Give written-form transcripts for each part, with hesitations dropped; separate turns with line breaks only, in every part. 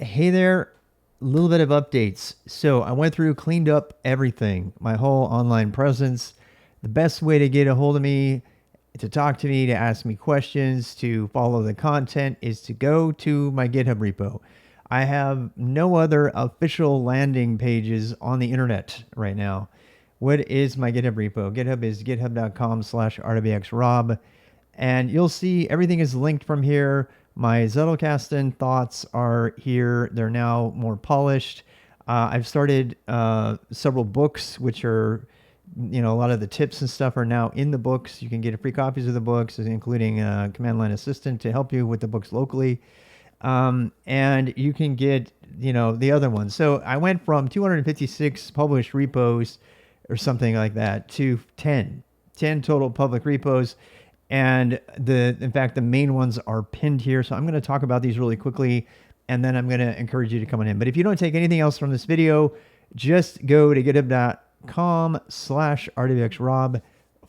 Hey there, a little bit of updates. So I went through, cleaned up everything, my whole online presence. The best way to get a hold of me, to talk to me, to ask me questions, to follow the content is to go to my GitHub repo. I have no other official landing pages on the internet right now. What is my GitHub repo? GitHub is github.com/rdbxrob. And you'll see everything is linked from here. My Zettelkasten thoughts are here. They're now more polished. I've started several books, which are, a lot of the tips and stuff are now in the books. You can get free copies of the books, including a command line assistant to help you with the books locally. And you can get, the other ones. So I went from 256 published repos or something like that to 10 total public repos. And in fact, the main ones are pinned here. So I'm going to talk about these really quickly, and then I'm going to encourage you to come on in. But if you don't take anything else from this video, just go to github.com/rdbxrob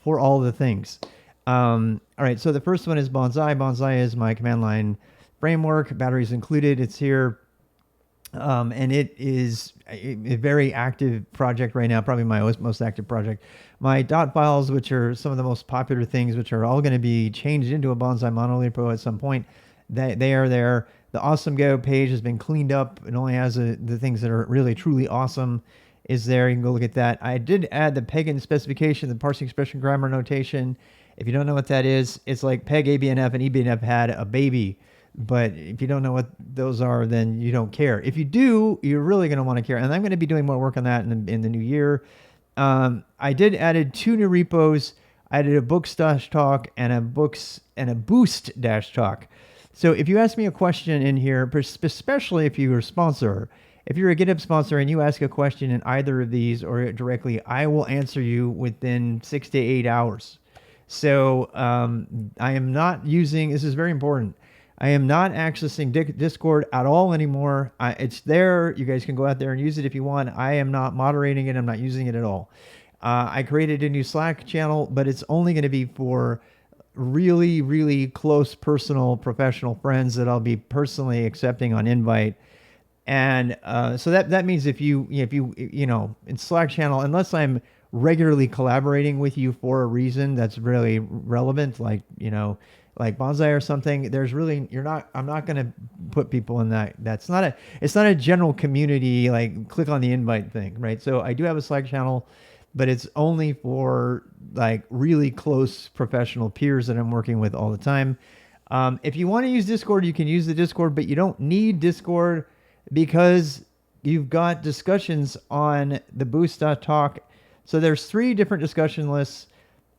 for all the things. All right. So the first one is Bonsai. Bonsai is my command line framework. Batteries included. It's here. And it is a very active project right now, probably my most active project. My dot files, which are some of the most popular things, which are all going to be changed into a Bonsai monolith repo at some point, they are there. The Awesome Go page has been cleaned up and only has the things that are really, truly awesome is there. You can go look at that. I did add the Pagan specification, the parsing expression grammar notation. If you don't know what that is, it's like Peg, ABNF, and EBNF had a baby. But if you don't know what those are, then you don't care. If you do, you're really going to want to care. And I'm going to be doing more work on that in the new year. I did added 2 new repos. I added a books-talk and a boost-talk. So if you ask me a question in here, especially if you're a sponsor, if you're a GitHub sponsor and you ask a question in either of these or directly, I will answer you within 6 to 8 hours. So I am not using, this is very important, I am not accessing Discord at all anymore. It's there. You guys can go out there and use it if you want. I am not moderating it. I'm not using it at all. I created a new Slack channel, but it's only going to be for really, really close, personal, professional friends that I'll be personally accepting on invite. And so that means if you in Slack channel, unless I'm regularly collaborating with you for a reason that's really relevant, like Bonsai or something, I'm not going to put people in that. It's not a general community, like click on the invite thing, right? So I do have a Slack channel, but it's only for like really close professional peers that I'm working with all the time. If you want to use Discord, you can use the Discord, but you don't need Discord because you've got discussions on the boost.talk. So there's 3 different discussion lists.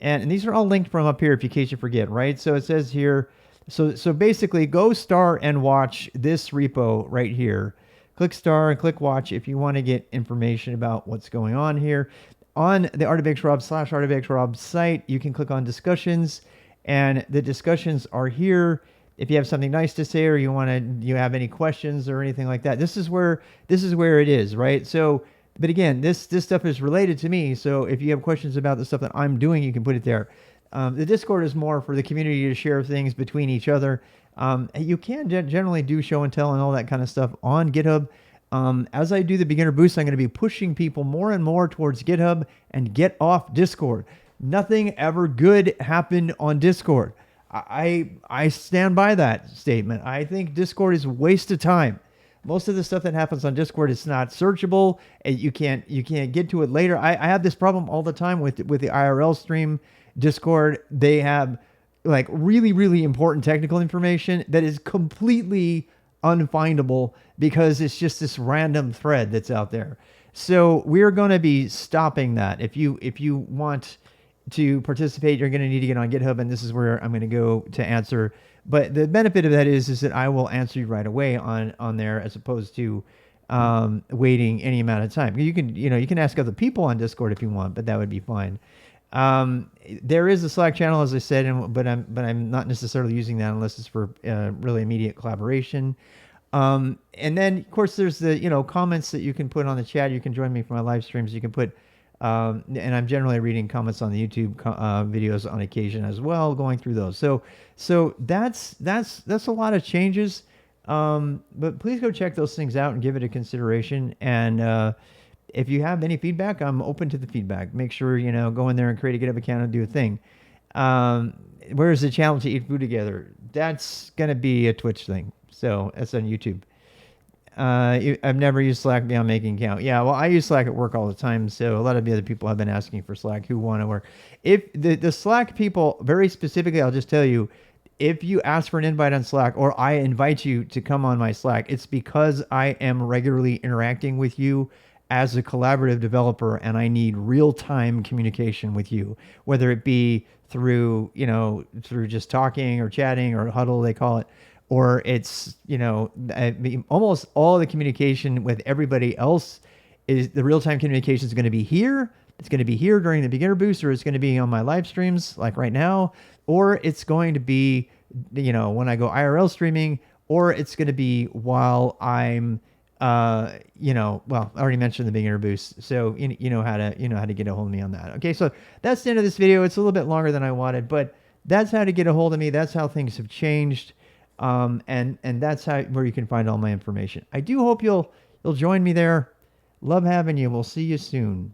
And these are all linked from up here, if in case you forget, right? So it says here, so basically go star and watch this repo right here. Click star and click watch if you want to get information about what's going on here. On the rdbxrob/rdbxrob site, you can click on discussions, and the discussions are here. If you have something nice to say or you have any questions or anything like that, this is where it is, right? So, but again, this stuff is related to me. So if you have questions about the stuff that I'm doing, you can put it there. The Discord is more for the community to share things between each other. You can generally do show and tell and all that kind of stuff on GitHub. As I do the beginner boost, I'm going to be pushing people more and more towards GitHub and get off Discord. Nothing ever good happened on Discord. I stand by that statement. I think Discord is a waste of time. Most of the stuff that happens on Discord is not searchable. You can't get to it later. I have this problem all the time with the IRL stream Discord. They have like really, really important technical information that is completely unfindable because it's just this random thread that's out there. So we're going to be stopping that. If you want to participate, you're going to need to get on GitHub, and this is where I'm going to go to answer. But the benefit of that is that I will answer you right away on there, as opposed to waiting any amount of time. You can ask other people on Discord if you want, but that would be fine. There is a Slack channel, as I said, but I'm not necessarily using that unless it's for really immediate collaboration. And then of course there's the comments that you can put on the chat. You can join me for my live streams. You can put and I'm generally reading comments on the YouTube videos on occasion as well, going through those. So that's a lot of changes. But please go check those things out and give it a consideration. And if you have any feedback, I'm open to the feedback. Make sure, go in there and create a GitHub account and do a thing. Where's the challenge to eat food together? That's going to be a Twitch thing. So that's on YouTube. I've never used Slack beyond making account. Yeah, well, I use Slack at work all the time. So a lot of the other people have been asking for Slack who want to work. If the Slack people, very specifically, I'll just tell you, if you ask for an invite on Slack or I invite you to come on my Slack, it's because I am regularly interacting with you as a collaborative developer and I need real-time communication with you, whether it be through just talking or chatting or huddle, they call it, or it's, almost all the communication with everybody else is the real-time communication is going to be here. It's going to be here during the beginner boost, or it's going to be on my live streams like right now, or it's going to be, when I go IRL streaming, or it's going to be while I'm, well, I already mentioned the beginner boost, so you know how to get a hold of me on that. Okay, so that's the end of this video. It's a little bit longer than I wanted, but that's how to get a hold of me. That's how things have changed, and that's where you can find all my information. I do hope you'll join me there. Love having you. We'll see you soon.